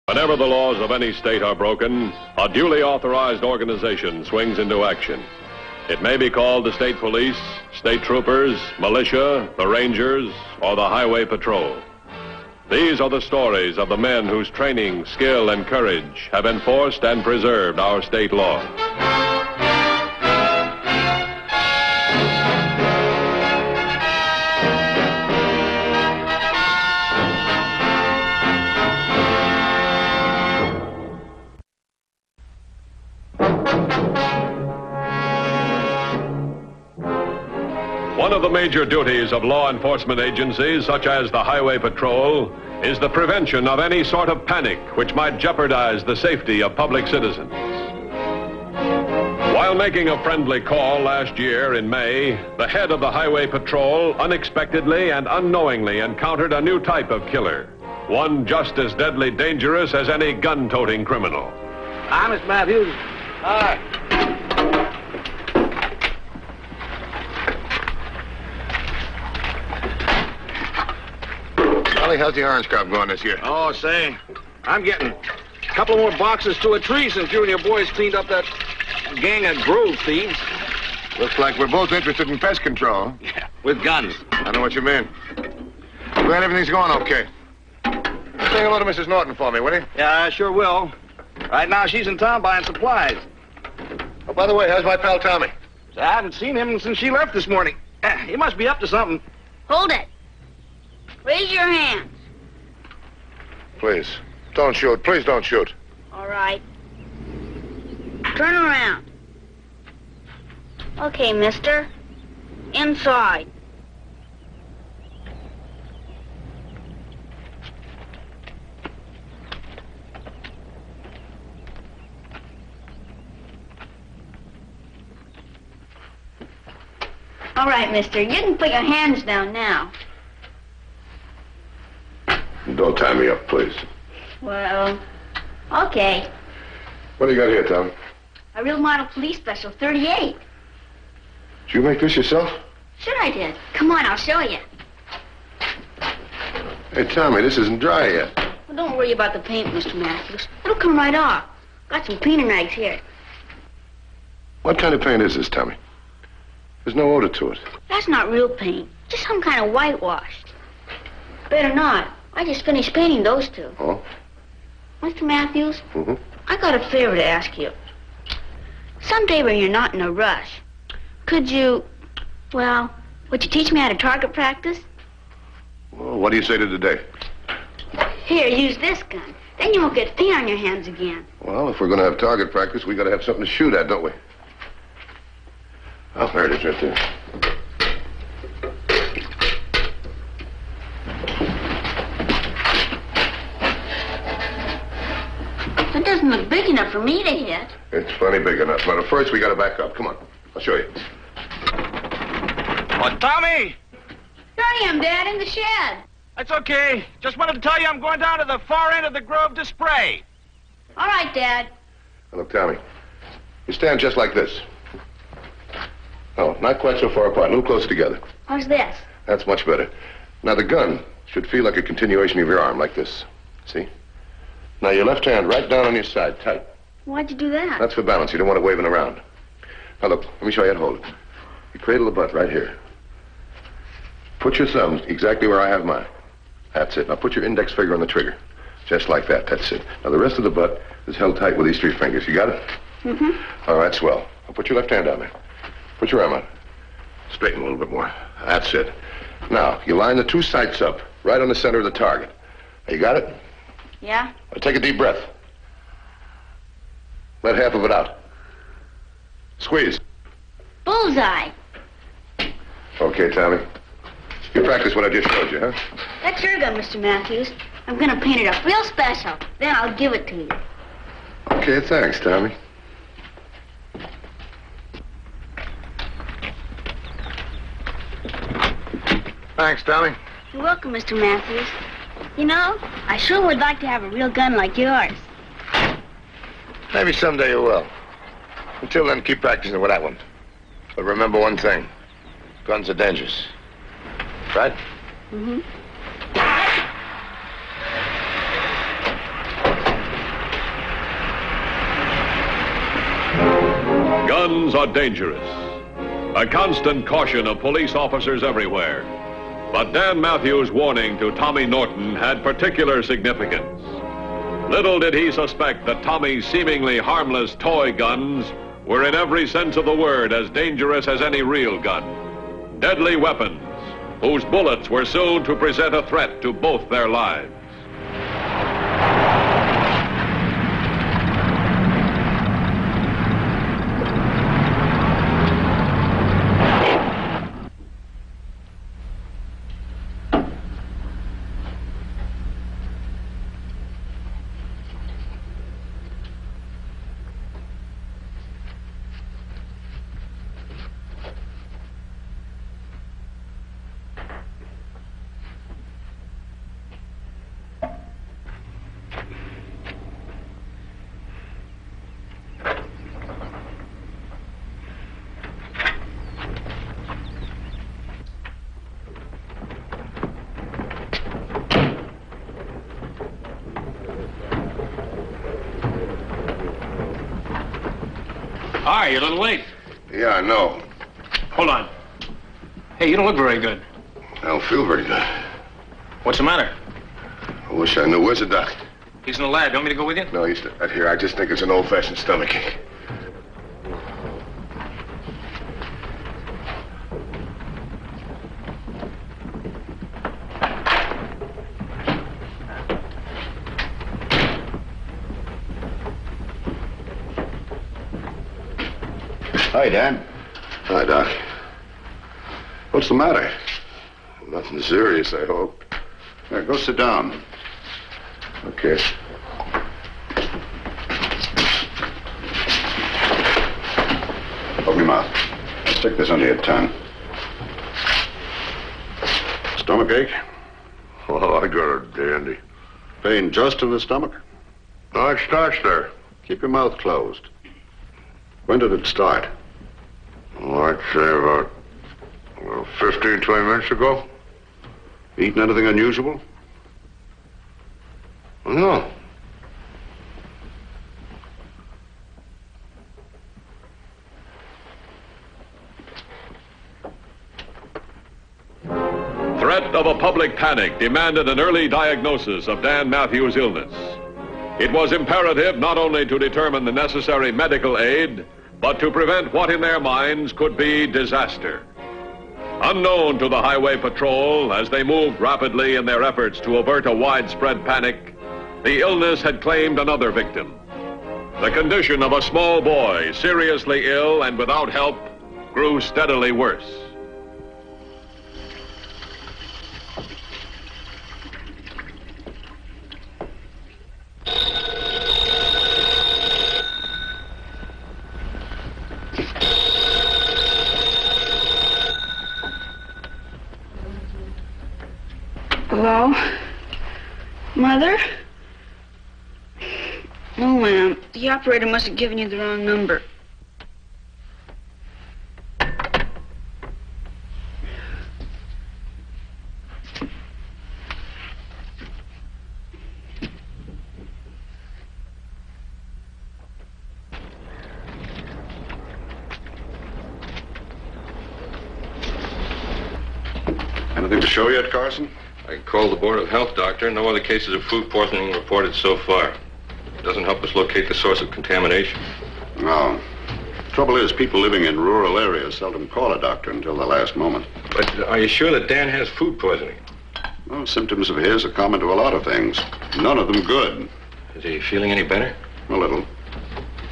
Whenever the laws of any state are broken, a duly authorized organization swings into action. It may be called the state police, state troopers, militia, the rangers, or the highway patrol. These are the stories of the men whose training, skill, and courage have enforced and preserved our state law. One of the major duties of law enforcement agencies, such as the Highway Patrol, is the prevention of any sort of panic which might jeopardize the safety of public citizens. While making a friendly call last year in May, the head of the Highway Patrol unexpectedly and unknowingly encountered a new type of killer, one just as deadly dangerous as any gun-toting criminal. Hi, Mr. Matthews. Hi. How's the orange crop going this year? Oh, say, I'm getting a couple more boxes to a tree since you and your boys cleaned up that gang of grove thieves. Looks like we're both interested in pest control. Yeah, with guns. I know what you mean. Glad everything's going okay. Say hello to Mrs. Norton for me, will you? Yeah, I sure will. Right now, she's in town buying supplies. Oh, by the way, how's my pal Tommy? I haven't seen him since she left this morning. He must be up to something. Hold it. Raise your hands. Please, don't shoot. Please don't shoot. All right. Turn around. Okay, mister. Inside. All right, mister. You can put your hands down now. Don't tie me up, please. Well, okay. What do you got here, Tommy? A real model police special, 38. Did you make this yourself? Sure I did. Come on, I'll show you. Hey, Tommy, this isn't dry yet. Well, don't worry about the paint, Mr. Matthews. It'll come right off. Got some painting rags here. What kind of paint is this, Tommy? There's no odor to it. That's not real paint. Just some kind of whitewash. Better not. I just finished painting those two. Oh? Mr. Matthews, Mm-hmm. I got a favor to ask you. Someday when you're not in a rush, could you, well, would you teach me how to target practice? Well, what do you say to today? Here, use this gun. Then you won't get paint on your hands again. Well, if we're going to have target practice, we got to have something to shoot at, don't we? Oh, there it is right there. It doesn't look big enough for me to hit. It's plenty big enough. But first, we got to back up. Come on. I'll show you. What, Tommy? Here I am, Dad, in the shed. That's okay. Just wanted to tell you I'm going down to the far end of the grove to spray. All right, Dad. Now, look, Tommy, you stand just like this. Oh, not quite so far apart. A little closer together. How's this? That's much better. Now, the gun should feel like a continuation of your arm, like this. See? Now, your left hand right down on your side, tight. Why'd you do that? That's for balance. You don't want it waving around. Now, look, let me show you how to hold it. You cradle the butt right here. Put your thumb exactly where I have mine. That's it. Now, put your index finger on the trigger. Just like that. That's it. Now, the rest of the butt is held tight with these three fingers. You got it? Mm-hmm. All right, swell. Now, put your left hand down there. Put your arm out. Straighten a little bit more. That's it. Now, you line the two sights up right on the center of the target. Now, you got it? Yeah? Now, take a deep breath. Let half of it out. Squeeze. Bullseye. Okay, Tommy. You practice what I just showed you, huh? That's your gun, Mr. Matthews. I'm gonna paint it up real special. Then I'll give it to you. Okay, thanks, Tommy. Thanks, Tommy. You're welcome, Mr. Matthews. You know, I sure would like to have a real gun like yours. Maybe someday you will. Until then, keep practicing with that one. But remember one thing. Guns are dangerous. Right? Mm-hmm. Guns are dangerous. A constant caution of police officers everywhere. But Dan Matthews' warning to Tommy Norton had particular significance. Little did he suspect that Tommy's seemingly harmless toy guns were in every sense of the word as dangerous as any real gun. Deadly weapons, whose bullets were soon to present a threat to both their lives. Hi, you're a little late. Yeah, I know. Hold on. Hey, you don't look very good. I don't feel very good. What's the matter? I wish I knew. Where's the doc? He's in the lab. You want me to go with you? No, he's right here. I just think it's an old-fashioned stomachache. Hi, Dan. Hi, Doc. What's the matter? Nothing serious, I hope. Here, go sit down. Okay. Open your mouth. Stick this under your tongue. Stomachache? Oh, I got it dandy. Pain just in the stomach? No, it starts there. Keep your mouth closed. When did it start? Oh, I'd say about 15, 20 minutes ago. Eaten anything unusual? No. Threat of a public panic demanded an early diagnosis of Dan Matthews' illness. It was imperative not only to determine the necessary medical aid, but to prevent what in their minds could be disaster. Unknown to the Highway Patrol, as they moved rapidly in their efforts to avert a widespread panic, the illness had claimed another victim. The condition of a small boy, seriously ill and without help, grew steadily worse. Hello? Mother? No, ma'am. The operator must have given you the wrong number. Anything to show yet, Carson? I called the Board of Health, Doctor. No other cases of food poisoning reported so far. It doesn't help us locate the source of contamination. No. Trouble is, people living in rural areas seldom call a doctor until the last moment. But are you sure that Dan has food poisoning? Well, symptoms of his are common to a lot of things. None of them good. Is he feeling any better? A little.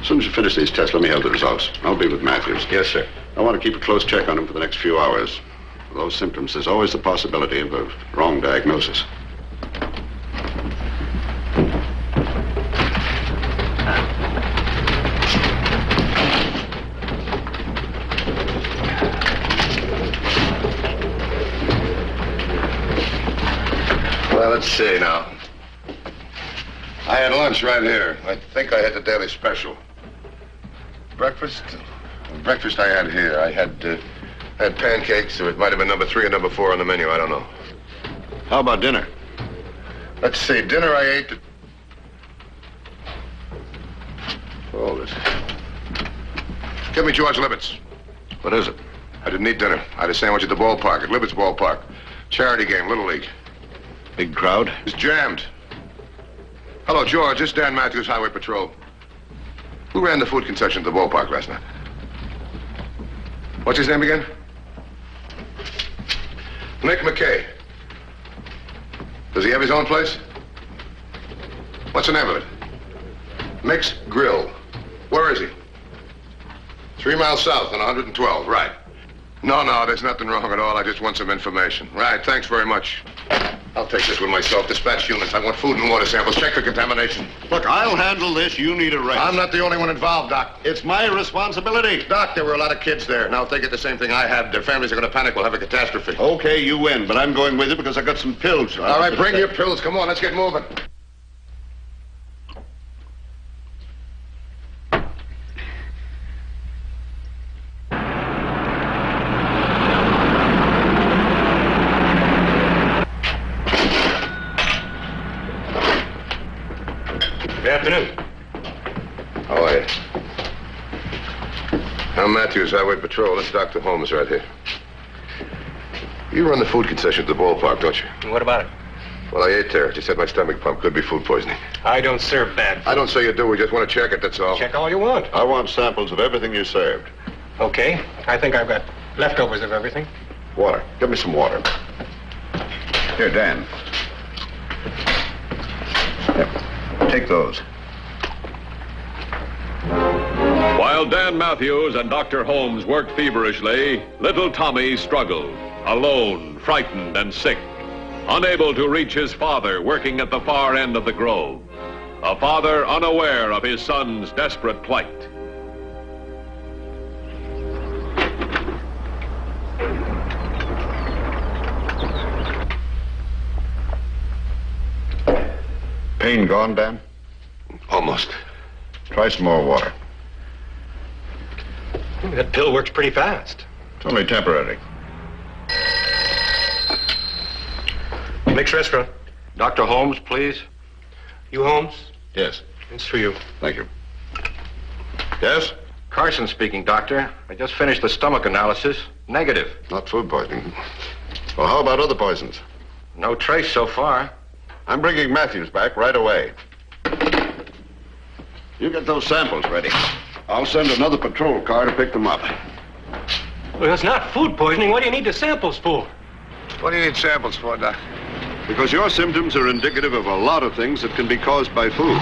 As soon as you finish these tests, let me have the results. I'll be with Matthews. Yes, sir. I want to keep a close check on him for the next few hours. With those symptoms, there's always the possibility of a wrong diagnosis. Well, let's see now. I had lunch right here. I think I had the daily special. Breakfast I had here. I had pancakes, or it might have been number 3 or number 4 on the menu. I don't know. How about dinner? Let's see. Dinner I ate at... Hold it. Give me George Libbets. What is it? I didn't eat dinner. I had a sandwich at the ballpark, at Libbets Ballpark. Charity game, Little League. Big crowd? It's jammed. Hello, George. This is Dan Matthews, Highway Patrol. Who ran the food concession at the ballpark last night? What's his name again? Nick McKay. Does he have his own place? What's the name of it? Mick's Grill. Where is he? 3 miles south on 112, right. No, there's nothing wrong at all. I just want some information. Right, thanks very much. I'll take this with myself. Dispatch units. I want food and water samples. Check for contamination. Look, I'll handle this. You need a rest. I'm not the only one involved, Doc. It's my responsibility. Doc, there were a lot of kids there. Now, if they get the same thing I had, their families are going to panic. We'll have a catastrophe. Okay, you win, but I'm going with you because I got some pills. All right, bring your pills. Come on, let's get moving. Good afternoon. How are you? I'm Matthews, Highway Patrol. This is Dr. Holmes right here. You run the food concession at the ballpark, don't you? What about it? Well, I ate there. She said my stomach pump could be food poisoning. I don't serve bad food. I don't say you do. We just want to check it, that's all. Check all you want. I want samples of everything you served. Okay. I think I've got leftovers of everything. Water. Give me some water. Here, Dan. Yep. Take those. While Dan Matthews and Dr. Holmes worked feverishly, little Tommy struggled, alone, frightened, and sick, unable to reach his father working at the far end of the grove, a father unaware of his son's desperate plight. Pain gone, Dan? Almost. Try some more water. That pill works pretty fast. It's only temporary. Mick's Restaurant. Dr. Holmes, please. You Holmes? Yes. It's for you. Thank you. Yes? Carson speaking, Doctor. I just finished the stomach analysis. Negative. Not food poisoning. Well, how about other poisons? No trace so far. I'm bringing Matthews back right away. You get those samples ready. I'll send another patrol car to pick them up. Well, it's not food poisoning. What do you need the samples for? What do you need samples for, Doc? Because your symptoms are indicative of a lot of things that can be caused by food.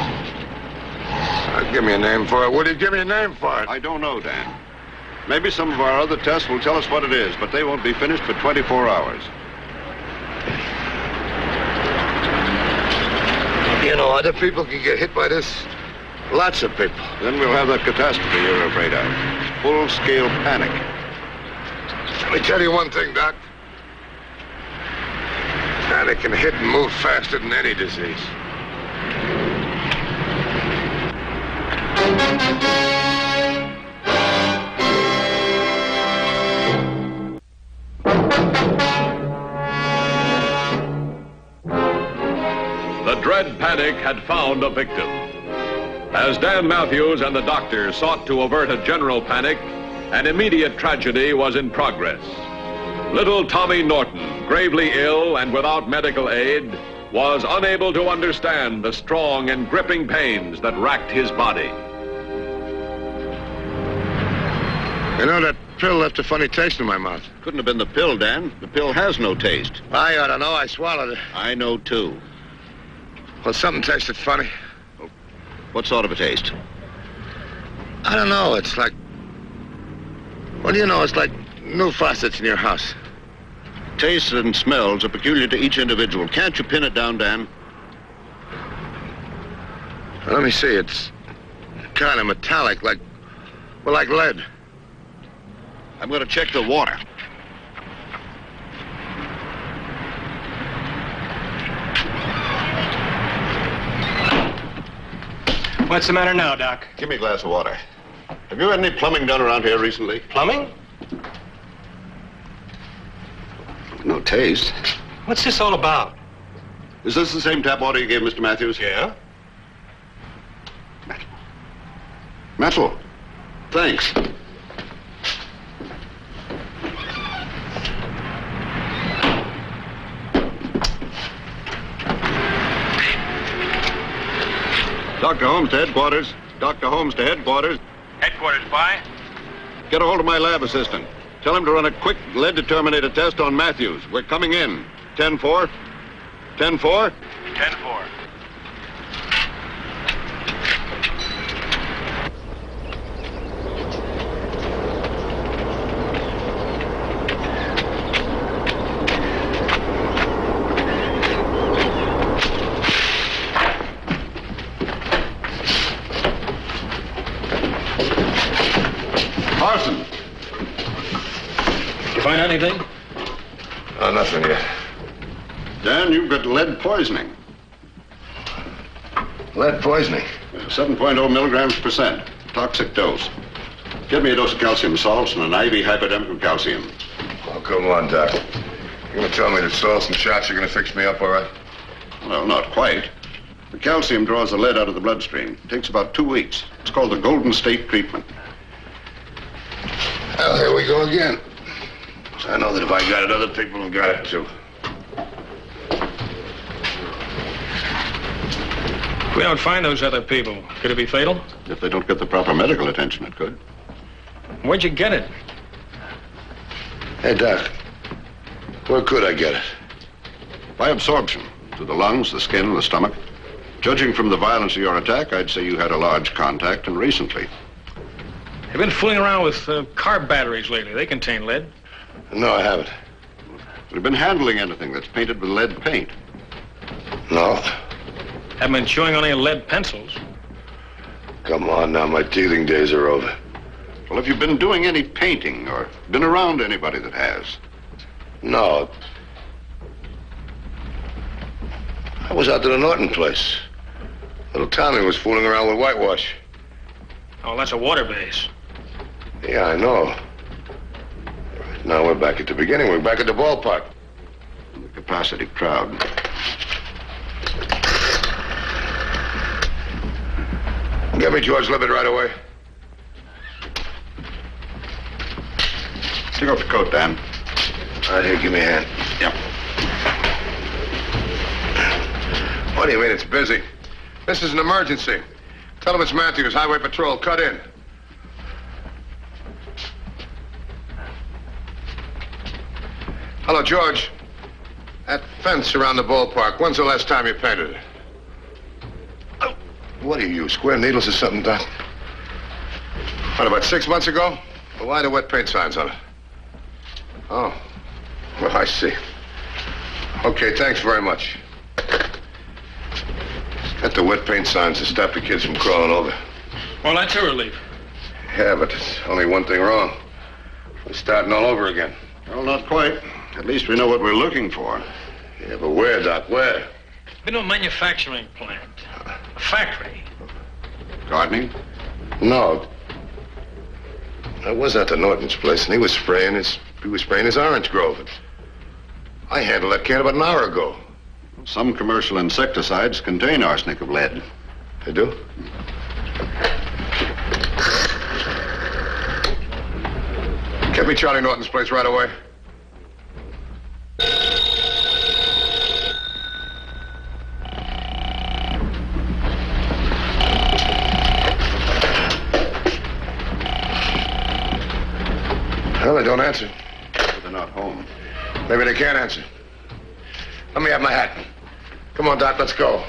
Give me a name for it. What do you give me a name for it? I don't know, Dan. Maybe some of our other tests will tell us what it is, but they won't be finished for 24 hours. You know, other people can get hit by this. Lots of people. Then we'll have that catastrophe you're afraid of. Full-scale panic. Let me tell you one thing, Doc. Panic can hit and move faster than any disease. The dread panic had found a victim. As Dan Matthews and the doctor sought to avert a general panic, an immediate tragedy was in progress. Little Tommy Norton, gravely ill and without medical aid, was unable to understand the strong and gripping pains that racked his body. You know, that pill left a funny taste in my mouth. Couldn't have been the pill, Dan. The pill has no taste. I ought to know. I swallowed it. I know, too. Well, something tasted funny. What sort of a taste? I don't know. It's like... Well, you know, it's like new faucets in your house. Tastes and smells are peculiar to each individual. Can't you pin it down, Dan? Well, let me see. It's kind of metallic, like... Well, like lead. I'm going to check the water. What's the matter now, Doc? Give me a glass of water. Have you had any plumbing done around here recently? Plumbing? No taste. What's this all about? Is this the same tap water you gave Mr. Matthews? Yeah? Metal. Thanks. Dr. Holmes to headquarters. Dr. Holmes to headquarters. Headquarters, by. Get a hold of my lab assistant. Tell him to run a quick lead determinator test on Matthews. We're coming in. 10-4. 10-4. 10-4. Parson. You find anything? Oh, nothing yet. Dan, you've got lead poisoning. Lead poisoning. 7.0 milligrams percent. Toxic dose. Get me a dose of calcium salts and an IV hypodermic of calcium. Oh, come on, Doc. You're going to tell me that salts and shots are going to fix me up all right? Well, not quite. The calcium draws the lead out of the bloodstream. It takes about 2 weeks. It's called the Golden State treatment. Well, here we go again. I know that if I got it, other people have got it, too. If we don't find those other people, could it be fatal? If they don't get the proper medical attention, it could. Where'd you get it? Hey, Doc. Where could I get it? By absorption. To the lungs, the skin, the stomach. Judging from the violence of your attack, I'd say you had a large contact, and recently. You've been fooling around with car batteries lately. They contain lead. No, I haven't. Have you been handling anything that's painted with lead paint? No? Haven't been chewing on any lead pencils. Come on now, my teething days are over. Well, have you been doing any painting or been around anybody that has? No. I was out to the Norton place. Little Tommy was fooling around with whitewash. Oh, that's a water base. Yeah, I know. Right now we're back at the beginning. We're back at the ballpark. The capacity crowd. Get me George Libet right away. Take off your coat, Dan. All right, here, give me a hand. Yep. What do you mean it's busy? This is an emergency. Tell him it's Matthews, Highway Patrol. Cut in. Hello, George. That fence around the ballpark, when's the last time you painted it? Oh, what are you, square needles or something, Doc? What, about 6 months ago? Well, why the wet paint signs on it? Oh, well, I see. Okay, thanks very much. Got the wet paint signs to stop the kids from crawling over. Well, that's a relief. Yeah, but there's only one thing wrong. We're starting all over again. Well, not quite. At least we know what we're looking for. Yeah, but where, Doc? Where? Been to a manufacturing plant. A factory. Gardening? No. I was at the Norton's place, and he was spraying his orange grove. I handled that can about an hour ago. Some commercial insecticides contain arsenic of lead. They do? Get me Charlie Norton's place right away. Well, they don't answer. But they're not home. Maybe they can't answer. Let me have my hat. Come on, Doc, let's go.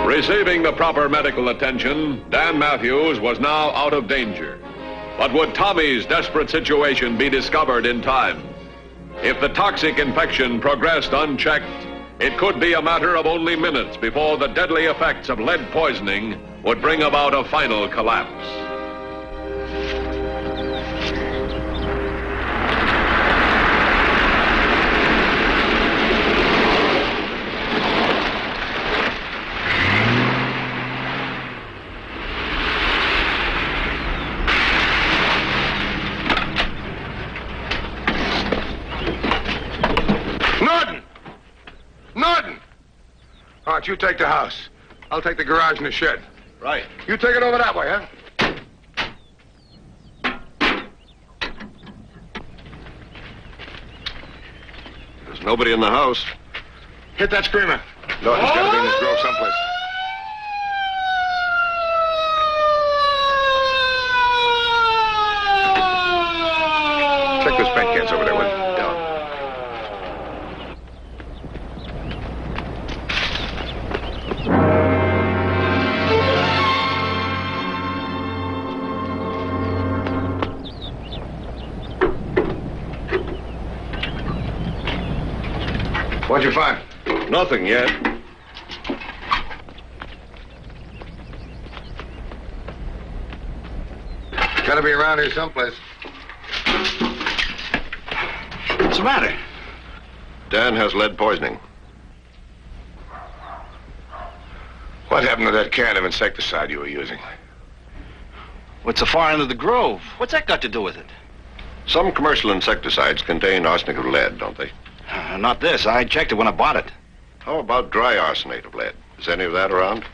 Receiving the proper medical attention, Dan Matthews was now out of danger. But would Tommy's desperate situation be discovered in time? If the toxic infection progressed unchecked, it could be a matter of only minutes before the deadly effects of lead poisoning would bring about a final collapse. out. You take the house. I'll take the garage and the shed. Right. You take it over that way, huh? There's nobody in the house. Hit that screamer. No, he's got to be in this grove someplace. Check those paint cans over there, will you? Down. What'd you find? Nothing yet. Gotta be around here someplace. What's the matter? Dan has lead poisoning. What happened to that can of insecticide you were using? What's the far end of the grove? What's that got to do with it? Some commercial insecticides contain arsenic of lead, don't they? Not this. I checked it when I bought it. How about dry arsenate of lead? Is any of that around?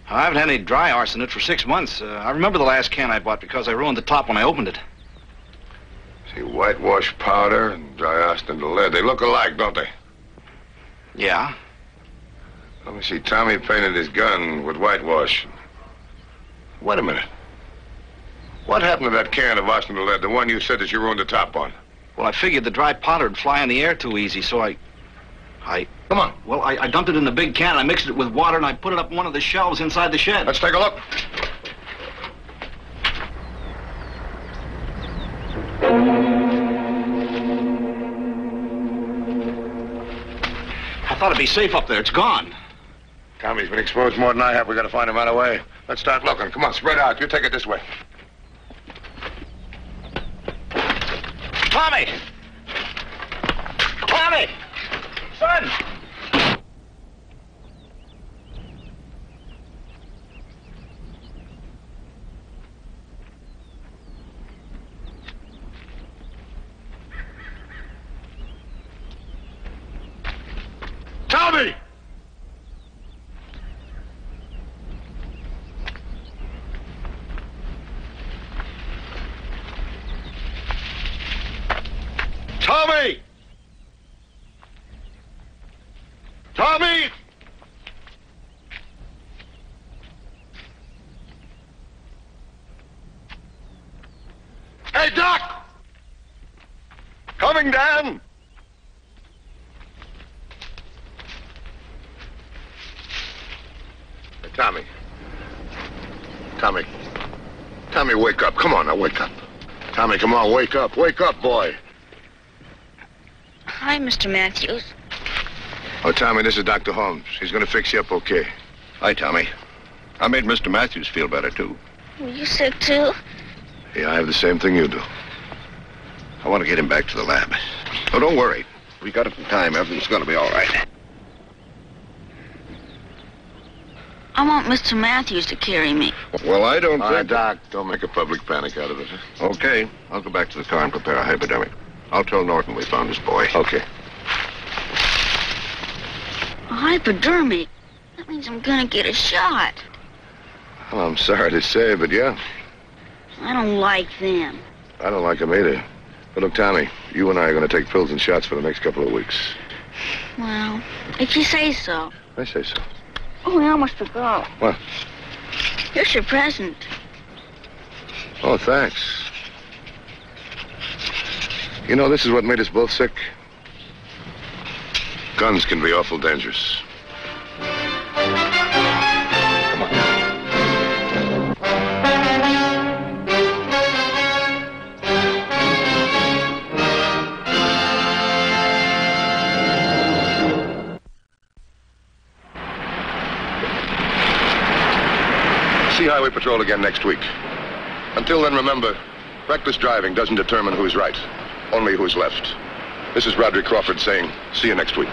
I haven't had any dry arsenate for 6 months. I remember the last can I bought because I ruined the top when I opened it. See, whitewash powder and dry arsenate of lead. They look alike, don't they? Yeah. Let me see. Tommy painted his gun with whitewash. Wait a minute. What happened to that can of arsenate of lead, the one you said that you ruined the top on? Well, I figured the dry powder would fly in the air too easy, so I... Come on. Well, I dumped it in the big can, I mixed it with water, and I put it up on one of the shelves inside the shed. Let's take a look. I thought it'd be safe up there. It's gone. Tommy's been exposed more than I have. We gotta find him right away. Let's start looking. Come on, spread out. You take it this way. Tommy! Tommy! Son! Tommy! Tommy! Tommy! Hey, Doc! Coming down! Hey, Tommy. Tommy, wake up. Come on now, wake up. Tommy, come on, wake up. Wake up, boy. Hi, Mr. Matthews. Oh, Tommy, this is Dr. Holmes. He's gonna fix you up okay. Hi, Tommy. I made Mr. Matthews feel better, too. Were you sick, too? Yeah, I have the same thing you do. I want to get him back to the lab. Oh, don't worry. We got it in time. Everything's going to be all right. I want Mr. Matthews to carry me. Well, I don't All right, think... Doc, don't make a public panic out of it. Okay. I'll go back to the car and prepare a hypodermic. I'll tell Norton we found his boy. Okay. A hypodermic? That means I'm gonna get a shot. Well, I'm sorry to say, but yeah, I don't like them. I don't like him either. But look, Tommy, you and I are going to take pills and shots for the next couple of weeks. Well, if you say so. I say so. Oh, we almost forgot. What? Here's your present. Oh, thanks. You know, this is what made us both sick. Guns can be awful dangerous. Come on. See Highway Patrol again next week. Until then, remember, reckless driving doesn't determine who's right, only who's left. This is Roderick Crawford saying, see you next week.